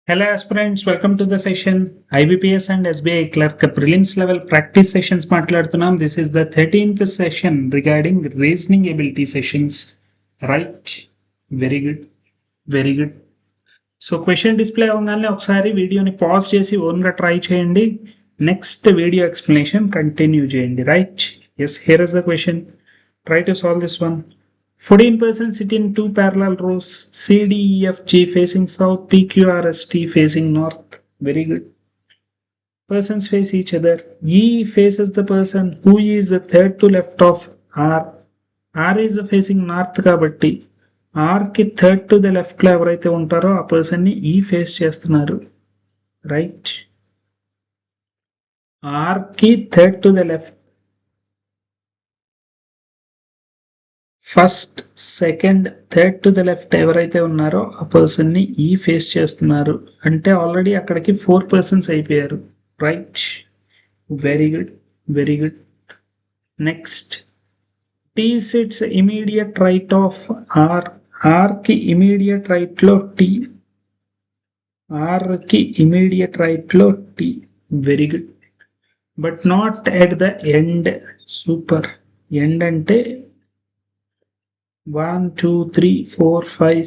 Hello aspirants, welcome to the session. IBPS and SBI Clerk Prelims level practice sessions మాట్లాడుతున్నాం. This is the 13th session regarding reasoning ability sessions. Right? Very good. Very good. So question display అవ్వగానే ఒకసారి వీడియోని pause చేసి ఓన్గా try చేయండి. Next video explanation continue చేయండి. Right? Yes, here is the question. Try to solve this one. 14 persons sit in two parallel rows, C, D, E, F, G facing south, P, Q, R, S, T facing north. Very good. Persons face each other. E faces the person who is the third to left of R. R is facing north కాబట్టి R కి third to the left లో ఎవరైతే ఉంటారో ఆ person ని E face చేస్తున్నారు. Right? R కి third to the left, first second third to the left ఎవరైతే ఉన్నారో ఆ పర్సన్ ని ఈ ఫేస్ చేస్తున్నారు అంటే ఆల్రెడీ అక్కడికి 4 పర్సన్స్ అయిపోయారు. Right? Very good, very good. Next, T sits immediate right of R. R కి ఇమీడియట్ రైట్ లో టీ, ఆర్ కి ఇమీడియట్ రైట్ లో T. Very good. But not at the end. Super. End అంటే 1, 2, 3, 4, 5,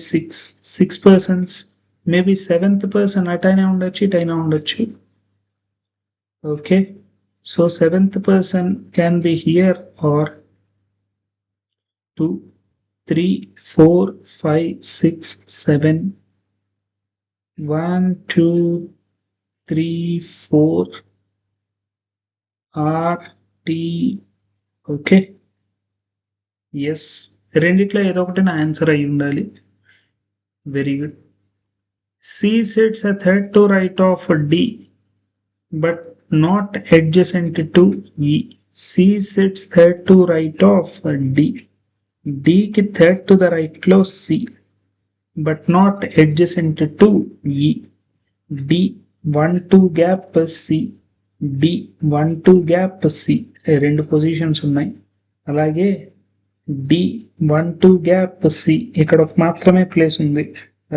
6 persons. Maybe 7th person అటైనా ఉండొచ్చు, ఇటైనా ఉండొచ్చు. Okay, so 7th person can be here or 2, 3, 4, 5, 6, 7. 1, 2, 3, 4 R, T. Okay, yes, రెండిట్లో ఏదో ఒకటి నా ఆన్సర్ అయి ఉండాలి. Very good. C sits a third to right of D but not adjacent to E. C sits third to right of D. డికి third to the right లో C but not adjacent to E. D 1-2 gap C, D 1-2 gap C, రెండు positions ఉన్నాయి. అలాగే D 1-2 gap C, ఇక్కడ మాత్రమే place ఉంది.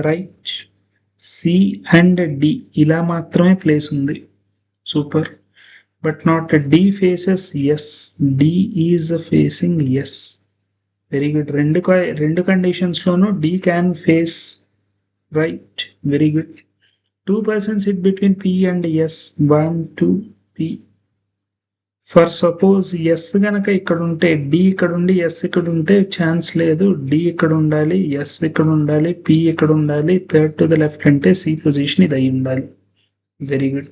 Right? C and D ఇలా మాత్రమే ప్లేస్ ఉంది. Super. But not D faces S, D is facing S. Very good. రెండు కండిషన్స్ లోనూ D can face. Right? Very good. 2 persons sit between P and S. 1, 2, P. For suppose S గనక ఇక్కడ ఉంటే D ఇక్కడ ఉండి yes ఇక్కడ ఉంటే chance లేదు. డి ఇక్కడ ఉండాలి, ఎస్ ఇక్కడ ఉండాలి, పి ఇక్కడ ఉండాలి, థర్డ్ టు ద లెఫ్ట్ అంటే సి పొజిషన్ ఇది అయి ఉండాలి. Very good,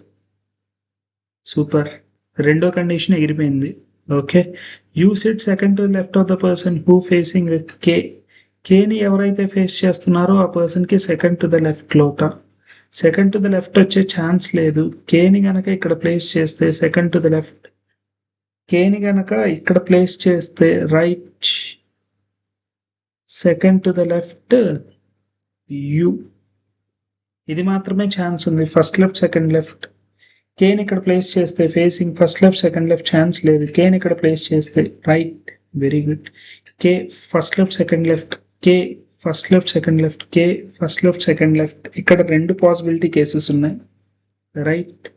super. రెండో కండిషన్ ఎగిరిపోయింది. Okay, U sit second to left of the person who facing K. కేని ఎవరైతే ఫేస్ చేస్తున్నారో ఆ పర్సన్కి సెకండ్ టు ద లెఫ్ట్ లోట. సెకండ్ టు ద లెఫ్ట్ వచ్చే ఛాన్స్ లేదు. కేని గనక ఇక్కడ ప్లేస్ చేస్తే సెకండ్ టు ద లెఫ్ట్, కేని గనక ఇక్కడ ప్లేస్ చేస్తే right, second to the left you. ఇది మాత్రమే ఛాన్స్ ఉంది. First left second left. కేని ఇక్కడ ప్లేస్ చేస్తే facing first left second left chance లేదు. కేని ఇక్కడ ప్లేస్ చేస్తే right. Very good. K first left second left, K first left second left, K first left second left. ఇక్కడ రెండు పాసిబిలిటీ కేసెస్ ఉన్నాయి. రైట్?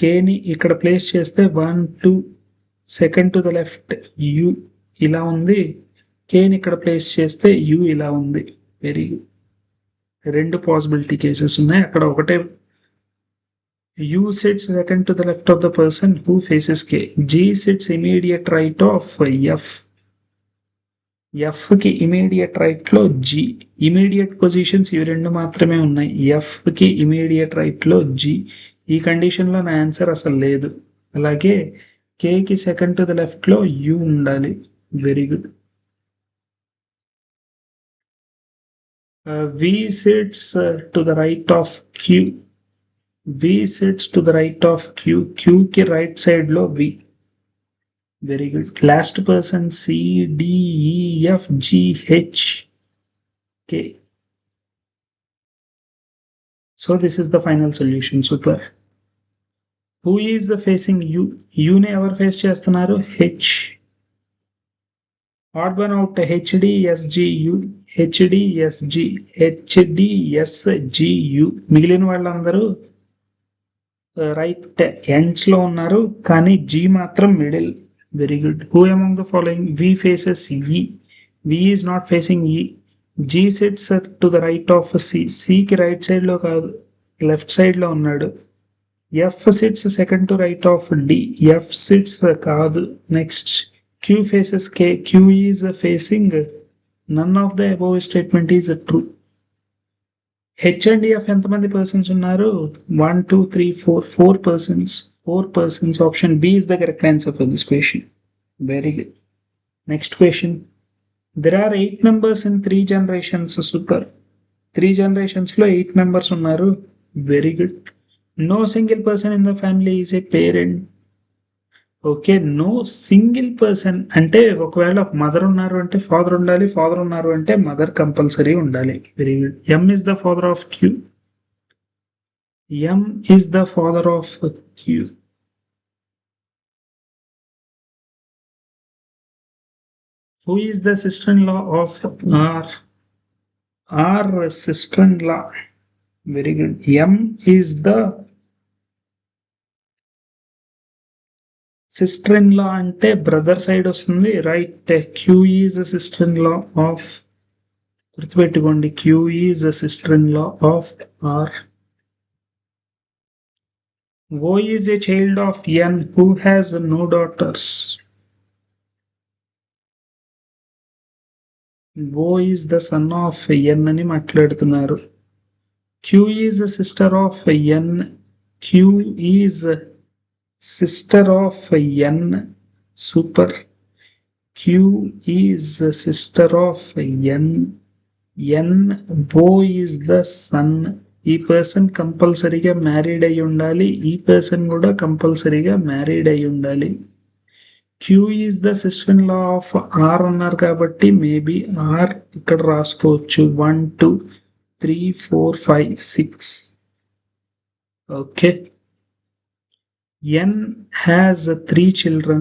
కేని ఇక్కడ ప్లేస్ చేస్తే 1, 2 second to the left U ఇలా ఉంది. కేని ఇక్కడ ప్లేస్ చేస్తే యు ఇలా ఉంది. Very good. రెండు పాసిబిలిటీ కేసెస్ ఉన్నాయి. అక్కడ ఒకటే. U sits second to the left of the person who faces K. G sits immediate right of F. F కి ఇమీడియట్ రైట్ లో జీ. ఇమీడియట్ పొజిషన్స్ ఇవి రెండు మాత్రమే ఉన్నాయి. ఎఫ్ కి ఇమీడియట్ రైట్ లో జీ. ఈ కండిషన్ లో నా ఆన్సర్ అసలు లేదు. అలాగే కేకి సెకండ్ టు ద లెఫ్ట్ లో యూ ఉండాలి. Very good. V sits to the right of Q. V sits to the right of Q. Q కి రైట్ సైడ్ లో V. Very good. Last person C, D, E, F, G, H, K. So this is the final solution. Super. Who is facing U. యూని ఎవరు face చేస్తున్నారు? H. Odd one out HD, SG, U. HDSG, HDSGU. మిగిలిన వాళ్ళందరూ right ends లో ఉన్నారు, కానీ G మాత్రం middle. Very good. Who among the following V faces E? V is not facing E. G sits to the right of C. సికి right side లో కాదు, left side లో ఉన్నాడు. F sits second to right of D. F sits కాదు. Next Q faces K. Q is facing none of the above statement is true. H and F ఎంతమంది persons ఉన్నారు? 1 2 3 4 4 persons. 4 persons. Option B is the correct answer for this question. Very good. Next question. There are 8 members in 3 generations. Super. 3 generations లో 8 members ఉన్నారు. Very good. No single person in the family is a parent. Okay, no single person అంటే ఒకవేళ mother ఉన్నారు అంటే father ఉండాలి, father ఉన్నారు అంటే mother compulsory ఉండాలి. Very good. M is the father of Q. M is the father of Q. Who is the sister in law of R? R sister in law. Very good. M is the sister in law అంటే brother side వస్తుంది, right. Q is sister in law of, గుర్తుపెట్టుకోండి, Q is sister in law of R. O is a child of N who has no daughters. Oh is the son of N అని మాట్లాడుతున్నారు. Q is sister of N. Q is sister of n. Super. Q is sister of n. N, O is the son. ఈ person కంపల్సరీగా married అయి ఉండాలి, ఈ person కూడా కంపల్సరీగా married అయి ఉండాలి. Q is the sister in law of R అన్నారు కాబట్టి మేబీ ఆర్ ఇక్కడ రాసుకోవచ్చు. 1 2 3 4 5 6. Okay. N has 3 children.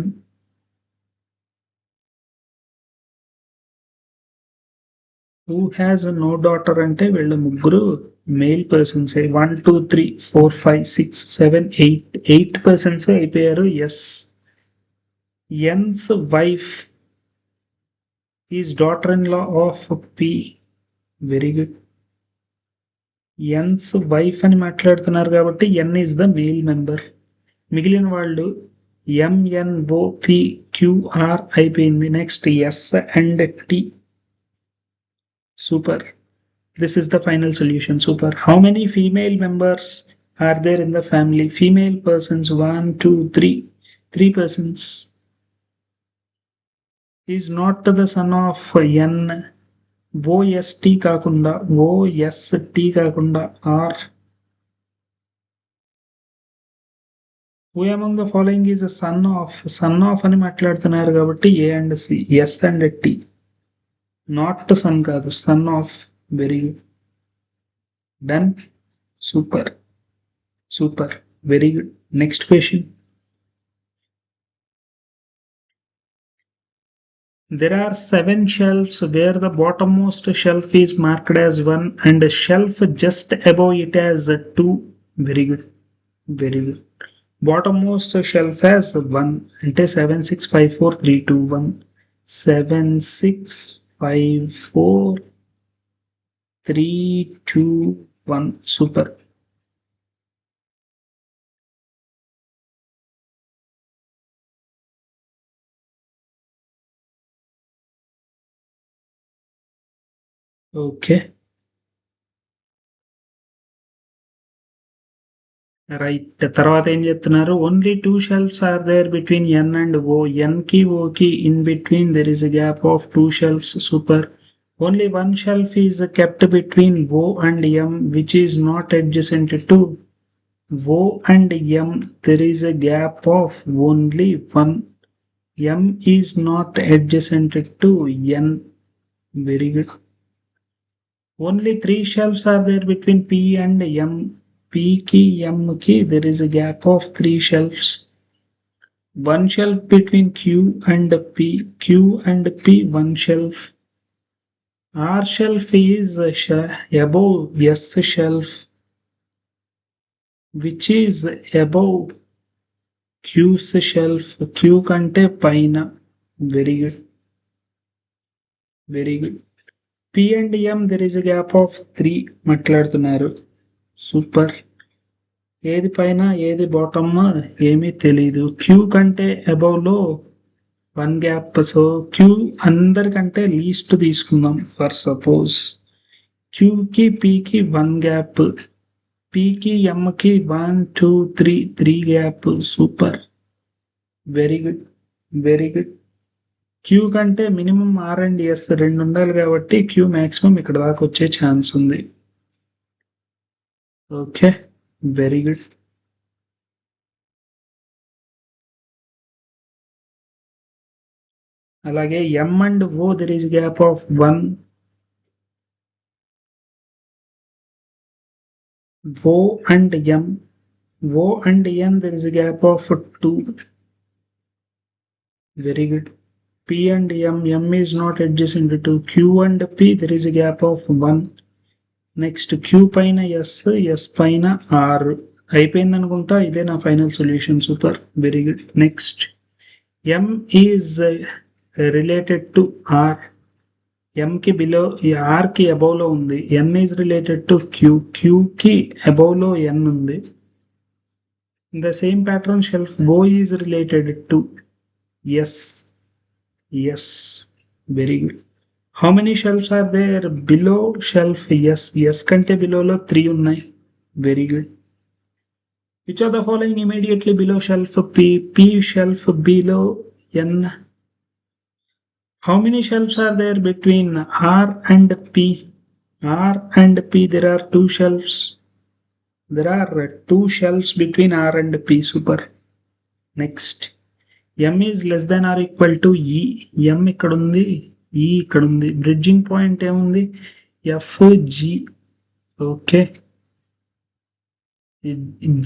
Who has no daughter అంటే వీళ్ళ ముగ్గురు మేల్ పర్సన్స్. 1 2 3 4 5 6 7 8 8 పర్సన్స్ అయిపోయారు. Yes. N's wife is daughter in law of P. Very good. N's wife అని మాట్లాడుతున్నారు కాబట్టి N is the male member. మిగిలిన వాళ్ళు ఎంఎన్ఓపి క్యూఆర్ అయిపోయింది. Next S and T. Super. This is the final solution. Super. How many female members are there in the family? Female persons 1 2 3. 3 persons. Is not the son of N. OST కాకుండా, OST కాకుండా R. Who among the following is a son of? Son of అని మాట్లాడుతున్నారు కాబట్టి A and C. S and T. Not son కాదు, son of. Very good. Done. Super. Super. Very good. Next question. There are 7 shelves where the bottommost shelf is marked as 1 and the shelf just above it as 2. Very good. Very good. Bottommost shelf has 1 అంటే 7 6 5 4 3 2 1. 7 6 5 4 3 2 1. Super. Okay, right. తర్వాత ఏం చెప్తున్నారు? Only 2 shelves are there between N and O. N కి O కి in between there is a gap of 2 shelves. Super. Only 1 shelf is kept between O and M which is not adjacent to O and M. There is a gap of only 1. M is not adjacent to N. Very good. Only 3 shelves are there between P and M. P ki M ki there is a gap of 3 shelves. 1 shelf between Q and P. Q and P 1 shelf. R shelf is above S shelf, which is above Q's shelf. Q కంటే పైన. Very good. Very good. P and M there is a gap of 3 మాట్లాడుతున్నారు. Super. ఏది పైన ఏది bottom ఏమీ తెలీదు. Queue కంటే above లో 1 గ్యాప్. సో క్యూ అందరికంటే లీస్ట్ తీసుకుందాం. ఫర్ సపోజ్ క్యూకి పీకి 1 గ్యాప్, పీకి ఎంకి 1 2 3 gap. Super. Very good. Very good. Q కంటే మినిమం ఆర్ అండ్ ఎస్ 2 ఉండాలి కాబట్టి క్యూ మ్యాక్సిమం ఇక్కడ దాకా వచ్చే ఛాన్స్ ఉంది. ఓకే. Very good. అలాగే M and O there is gap of 1. O and M. O and N there is a gap of 2. Very good. P and M. M is not adjacent to Q and P. There is a gap of 1. Next Q పైన S, S పైన R. అయిపోయింది అనుకుంటా. ఇదే నా final solution. Super. Very good. Next M is related to R. M కి below, R కి above లో ఉంది. N is related to Q. Q కి అబౌవ్ లో N ఉంది. In the same pattern, shelf O is related to S. Yes. Very good. How many shelves are there below shelf S? S కంటే below లో 3 ఉన్నాయి. Very good. Which of the following immediately below shelf P? P shelf below N. How many shelves are there between R and P? R and P there are 2 shelves. There are 2 shelves between R and P. Super. Next. M is less than or equal to E. M ఇక్కడ ఉంది, E ఇక్కడ ఉంది. Bridging point ఏముంది? F G. Okay.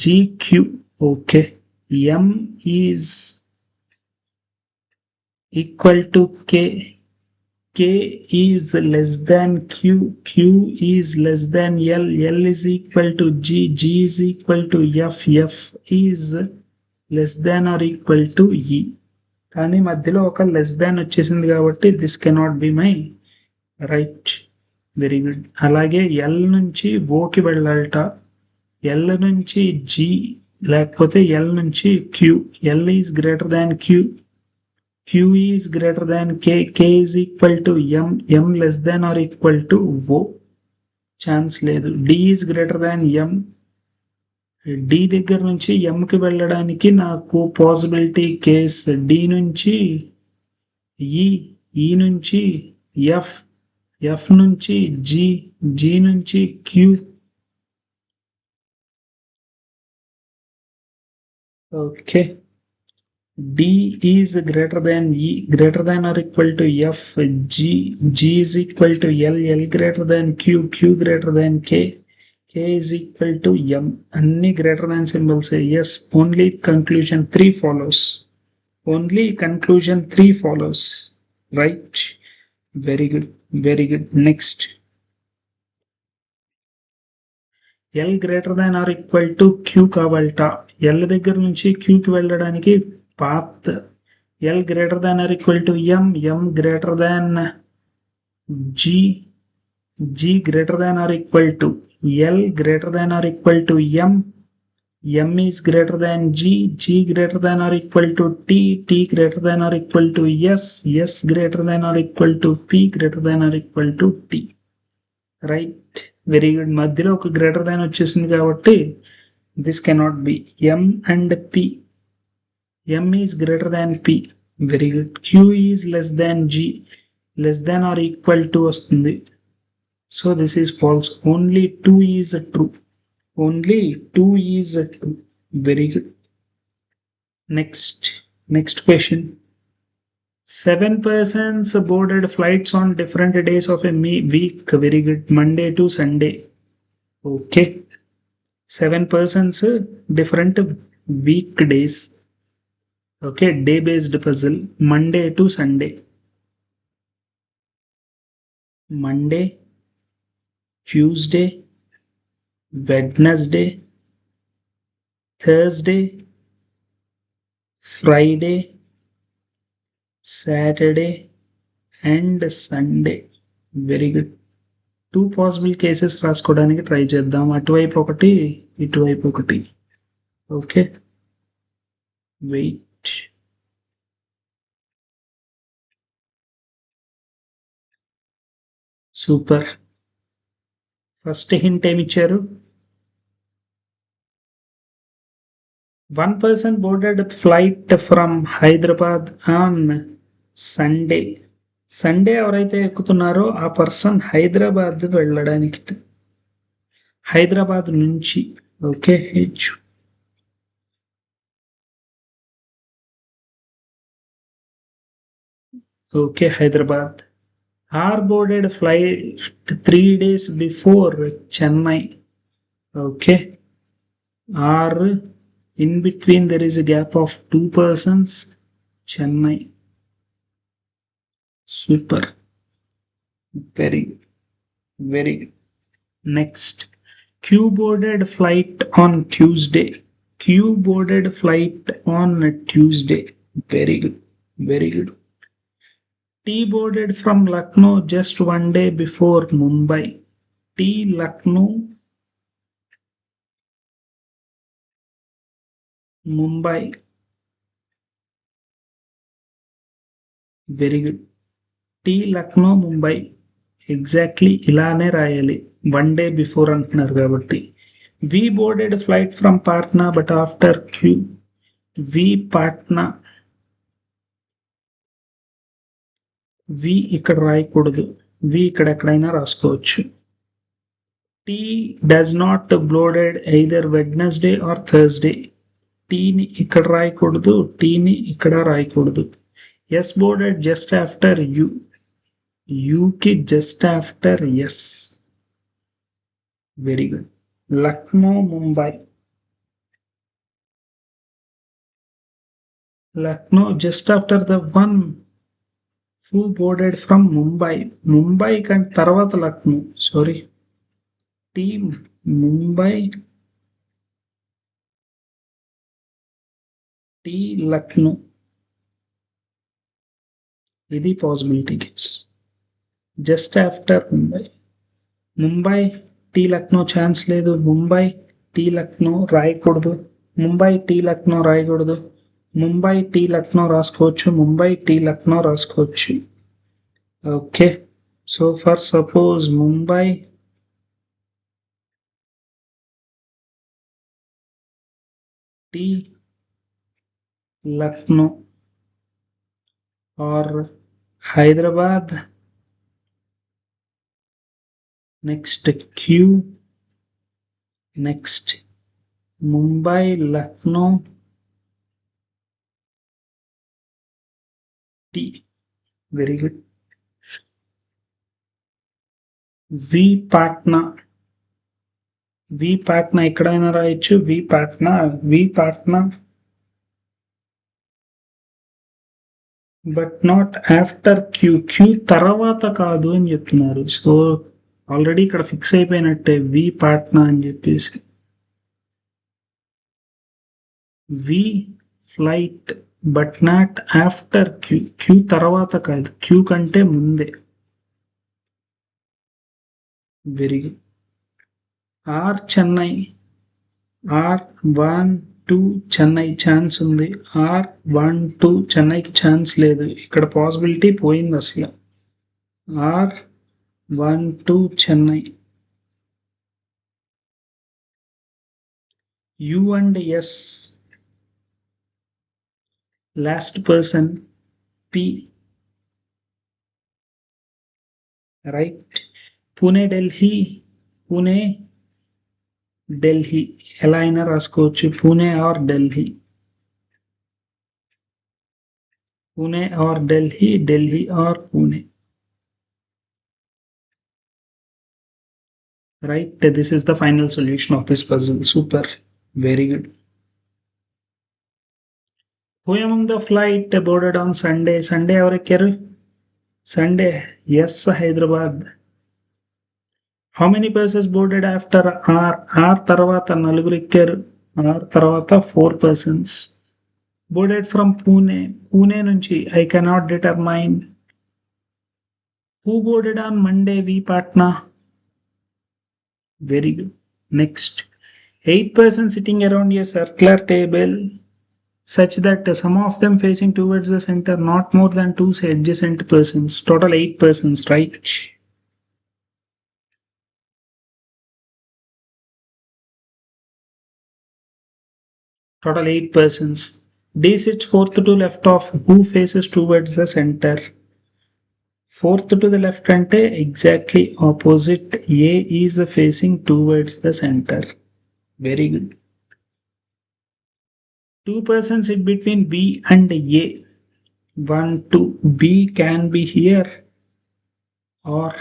G Q. Okay. M is equal to K. K is less than Q. Q is less than L. L is equal to G. G is equal to F. F is less than or equal to E. కానీ మధ్యలో ఒక less than వచ్చేసింది కాబట్టి this cannot be my right. Very good. అలాగే L నుంచి ఓకి వెళ్ళాలట. L నుంచి జి లేకపోతే ఎల్ నుంచి Q. L is greater than Q. Q is greater than K. K is equal to M. M less than or equal to O. Chance లేదు. D is greater than M. D దగ్గర నుంచి ఎంకి వెళ్ళడానికి నాకు possibility case D నుంచి E, E నుంచి F, F నుంచి G, G నుంచి Q. Okay. D is greater than E, greater than or equal to F. G, G is equal to L, L greater than Q, Q greater than K. K is equal to M. Any greater than symbols say yes. Only conclusion 3 follows. Only conclusion 3 follows. Right? Very good. Very good. Next. L greater than or equal to Q కావాలట. L దగ్గర నుంచి Q కి వెళ్ళడానికి path. L greater than or equal to M. M greater than G. G greater than or equal to L greater than or equal to M. M is greater than G. G greater than or equal to T. T greater than or equal to S. S greater than or equal to P greater than or equal to T. Right? Very good. మధ్యలో ఒక greater than వచ్చేసింది కాబట్టి this cannot be. M and P. M is greater than P. Very good. Q is less than G. Less than or equal to వస్తుంది. So this is false. Only 2 is true. Only 2 is true. Very good. Next question. 7 persons boarded flights on different days of a week. Very good. Monday to Sunday. Okay. 7 persons different weekdays. Okay. Day based puzzle. Monday to Sunday. Monday, Tuesday, Wednesday, Thursday, Friday, Saturday, and Sunday. Very good. 2 possible cases రాసుకోవడానికి try చేద్దాం. అటువైపు ఒకటి, ఇటువైపు ఒకటి. Okay, wait. Super. First hint ఏమిచ్చారు? 1 person boarded a flight from Hyderabad on Sunday. Sunday ఎవరైతే ఎక్కుతున్నారో ఆ పర్సన్ హైదరాబాద్ వెళ్ళడానికి, హైదరాబాద్ నుంచి. Okay, H. Okay, Hyderabad. R boarded flight 3 days before Chennai. Okay, R in between there is a gap of 2 persons, Chennai. Super. Very good. Next, Q boarded flight on Tuesday. Q boarded flight on Tuesday. Very good. T boarded from Lucknow just 1 day before Mumbai. T Lucknow, Mumbai. Very good. T Lucknow, Mumbai. Exactly ఇలానే రాయాలి. 1 day before అంటున్నారు కాబట్టి. V boarded flight from Patna but after Q. V Patna. V ఇక్కడ రాయకూడదు, V ఇక్కడ ఎక్కడైనా రాసుకోవచ్చు. T does not boarded either Wednesday or Thursday. టీని ఇక్కడ రాయకూడదు, టీని ఇక్కడ రాయకూడదు. S boarded just after U. యూకి just after S. Very good. Lucknow, Mumbai. Lucknow just after the one who boarded from Mumbai. Mumbai కంటే తర్వాత Lucknow. Sorry, team Mumbai, T Lucknow. ఇది possibility case. Just after Mumbai. Mumbai T Lucknow chance లేదు. ముంబై టీ లక్నో రాయకూడదు. ముంబై టీ లక్నో రాయకూడదు. ముంబై టీ లక్నో రాసుకోవచ్చు. ముంబై టీ లక్నో రాసుకోవచ్చు. Okay, so for suppose Mumbai T Lucknow or Hyderabad. Next Q. Next Mumbai, Lucknow, T. Very good. V Patna. V Patna ఎక్కడైనా రాయొచ్చు. V Patna, V Patna, but not after Q. Q తర్వాత కాదు అని చెప్తున్నారు. So already ఇక్కడ fix అయిపోయినట్టే, వి పాట్నా అని చెప్పేసి. V flight but not after Q. Q తర్వాత కాదు, క్యూ కంటే ముందే. Very good. R Chennai. R 1, 2 Chennai chance ఉంది. ఆర్ 1, 2 చెన్నైకి ఛాన్స్ లేదు. ఇక్కడ పాసిబిలిటీ పోయింది అసలు. R 1, 2 Chennai. U and S. Last person P. Right. Pune Delhi. Pune Delhi ఎలా అయినా రాసుకోవచ్చు. Pune or Delhi. Pune or Delhi, Delhi or Pune. Right, this is the final solution of this puzzle. Super, very good. Who among the flight boarded on Sunday? Sunday ఎవరు ఎక్కారు? Sunday S Hyderabad. How many persons boarded after R తర్వాత నలుగురు ఎక్కారు, are తర్వాత 4 persons. Boarded from Pune నుంచి I cannot determine. Who boarded on Monday V Patna. Very good. Next, 8 persons sitting around a circular table such that some of them facing towards the center, not more than two adjacent persons. Total 8 persons, right? Total 8 persons. D sits fourth to left of who faces towards the center. Fourth to the left ante exactly opposite. A is facing towards the center. Very good. 2 persons sit between B and A. 1, 2. B can be here or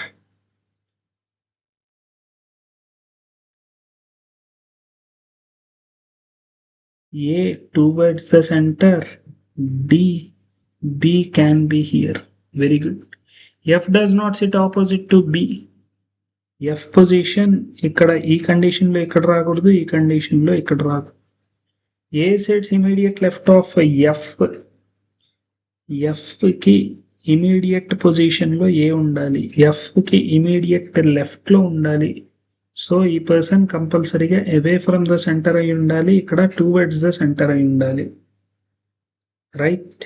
A towards the center. D, B can be here. Very good. F does not sit opposite to B. F position ఇక్కడ ఈ condition లో ఇక్కడ రాకూడదు, ఈ condition లో ఇక్కడ రాదు. A sits immediate left of F. F కి ఇమీడియట్ పొజిషన్ లో ఏ ఉండాలి, F కి ఇమీడియట్ లెఫ్ట్ లో ఉండాలి. సో ఈ పర్సన్ కంపల్సరీగా అవే ఫ్రమ్ ద సెంటర్ అయి ఉండాలి, ఇక్కడ టువర్డ్స్ ద సెంటర్ అయి ఉండాలి. Right,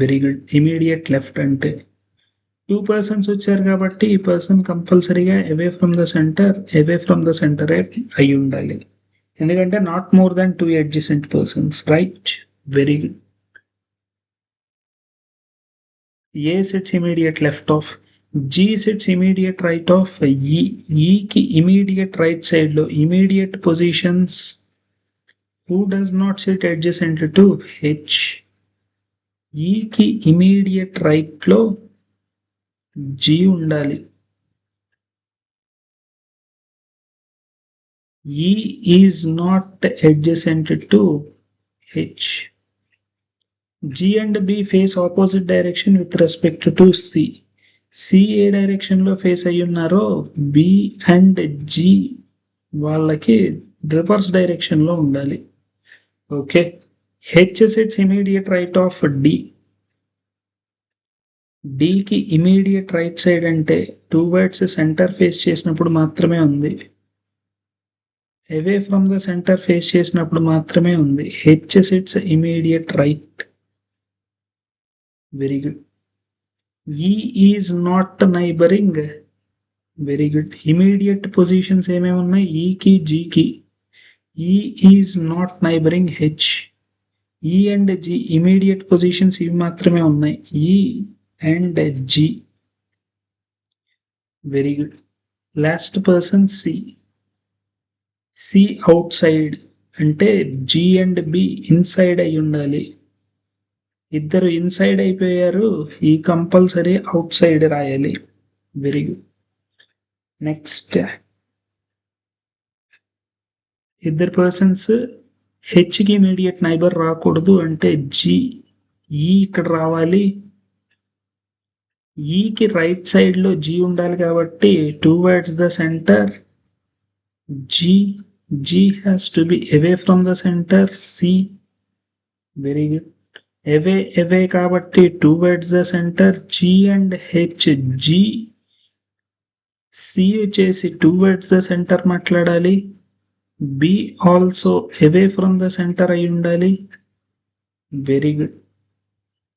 very good. Immediate left అంటే 2 persons వచ్చారు కాబట్టి ఈ పర్సన్ కంపల్సరీగా అవే ఫ్రమ్ ద సెంటర్ అయి ఉండాలి, ఎందుకంటే not more than 2 adjacent persons. Right, very good. A sits immediate left of G sits immediate right of E. E ki immediate right side lo immediate positions. Who does not sit adjacent to H? E ki immediate right lo G undali. E is not adjacent to H. G and B face opposite direction with respect to C. C A direction లో face అయ్యి ఉన్నారో B and G వాళ్ళకి reverse direction లో ఉండాలి. Okay. H sits immediate right of D. D కి immediate right side అంటే towards centre face చేసినప్పుడు మాత్రమే ఉంది, అవే ఫ్రమ్ ద సెంటర్ ఫేస్ చేసినప్పుడు మాత్రమే ఉంది. H sits immediate right. Very good. E is not neighboring. Very good. Immediate positions ఏమేమి ఉన్నాయి, E కి G కి. E is not neighboring H. E and G immediate positions ఇవి మాత్రమే ఉన్నాయి, E and G. Very good. Last person C. C outside అంటే G and B inside అయి ఉండాలి. ఇద్దరు ఇన్సైడ్ అయిపోయారు, ఈ కంపల్సరీ అవుట్ సైడ్ రాయాలి. Very good. నెక్స్ట్, ఇద్దరు పర్సన్స్ హెచ్కి ఇమీడియట్ నైబర్ రాకూడదు అంటే జీ, ఈ ఇక్కడ రావాలి. ఈకి రైట్ సైడ్ లో జీ ఉండాలి కాబట్టి towards the centre G. G has to be away from the centre C. Very good. Away కాబట్టి towards the centre G and H. G C వచ్చేసి టువర్డ్స్ ద సెంటర్ మాట్లాడాలి, B also away from the centre అయి ఉండాలి. Very good.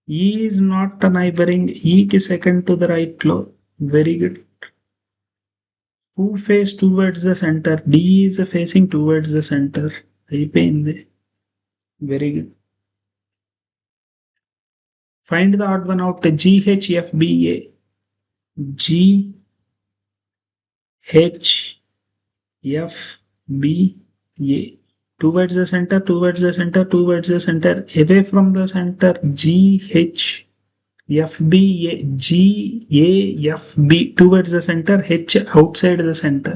E is not neighbouring, ఈకి second to the right లో. Very good. Who face towards the centre, D is facing towards the centre. అయిపోయింది. Very good. Find the odd one out. GHFBA. GHFBA. Towards the center, towards the center, towards the center. Away from the center. GHFBA. GAFB. Towards the center. H outside the center.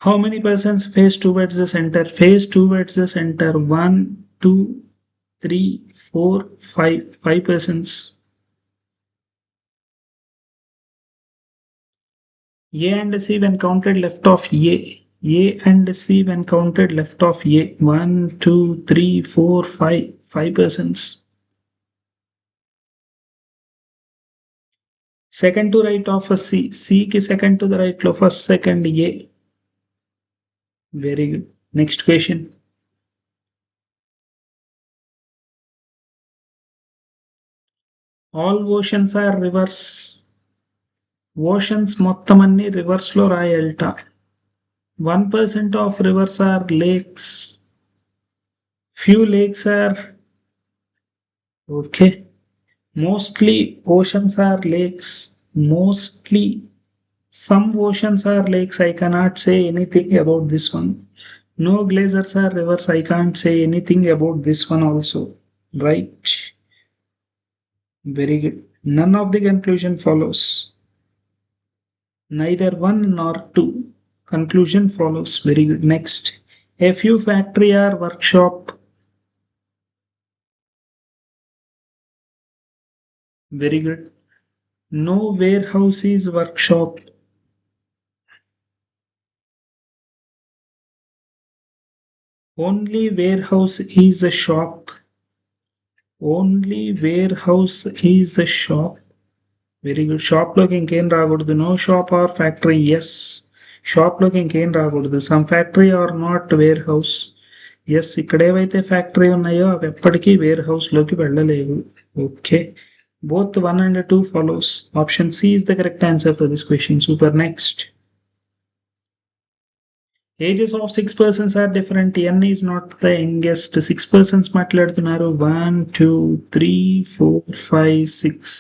How many persons face towards the center? Face towards the center. 1, 2, 3, 4, 5. 5 persons. A and C when counted left of A. A and C when counted left of A. 1, 2, 3, 4, 5. 5 persons. Second to right of a C. C ki second to the right of first, second A. Very good. Next question. All oceans are rivers. Oceans మొత్తం అన్ని reverse లో రాయాలట. 1% of rivers are lakes. Few lakes are okay. Mostly oceans are lakes. Mostly some oceans are lakes. I cannot say anything about this one. No glaciers are rivers. I can't say anything about this one also. Right? Very good. None of the conclusion follows. Neither one nor two. Conclusion follows. Very good. Next. A few factory or workshop. Very good. No warehouse is workshop. Only warehouse is a shop. Only warehouse is a shop. Very good. Shop loki ఇంకేం రాకూడదు. No shop or factory. Yes. Shop లోకి ఇంకేం రాకూడదు. Some factory or not warehouse. Yes ఇక్కడ ఏవైతే factory ఉన్నాయో అవి ఎప్పటికీ వేర్ హౌస్ లోకి వెళ్ళలేవు. Okay, both 1 and 2 follows. Option C is the correct answer for this question. Super. Next. Ages of 6 persons are different. N is not the youngest. 6 persons మాట్లాడుతున్నారు. 1, 2, 3, 4, 5, 6.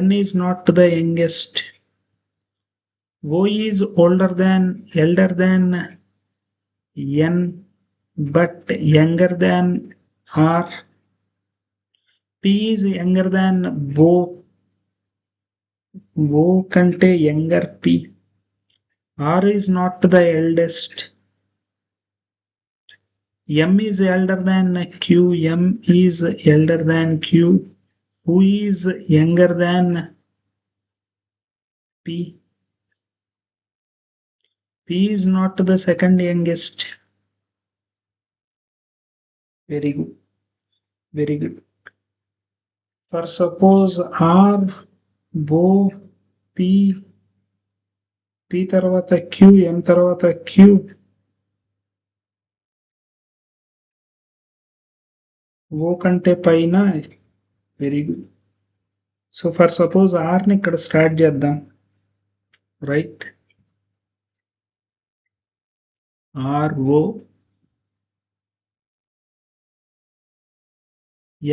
N is not the youngest. O is elder than N, but younger than R. P is younger than O. O కంటే younger P. R is not the eldest. M is elder than Q. M is elder than Q. Who is younger than P? P is not the second youngest. Very good. Very good. For suppose R, O, P, P తర్వాత Q, M తర్వాత Q. O కంటే పైన. Very good. So for suppose ఆర్ని ఇక్కడ start చేద్దాం. Right, RO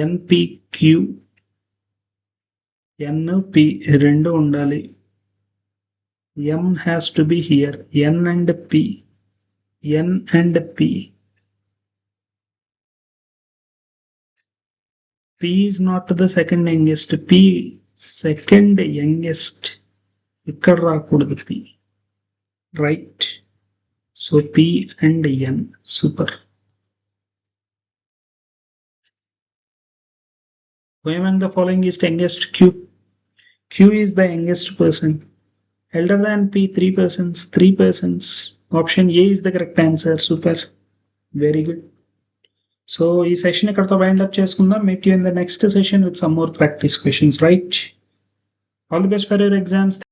NPQ NP రెండు ఉండాలి. M has to be here. N and P. N and P. P is not the second youngest. P second youngest. ఇక్కడ రాకూడదు P. Right. So P and N. Super. Who among the following is the youngest? Q. Q is the youngest person. Elder than P, 3 persons. 3 persons. Option A is the correct answer. Super. Very good. So, this session ikkadto wind up cheskundam. Meet you in the next session with some more practice questions, right? All the best for your exams.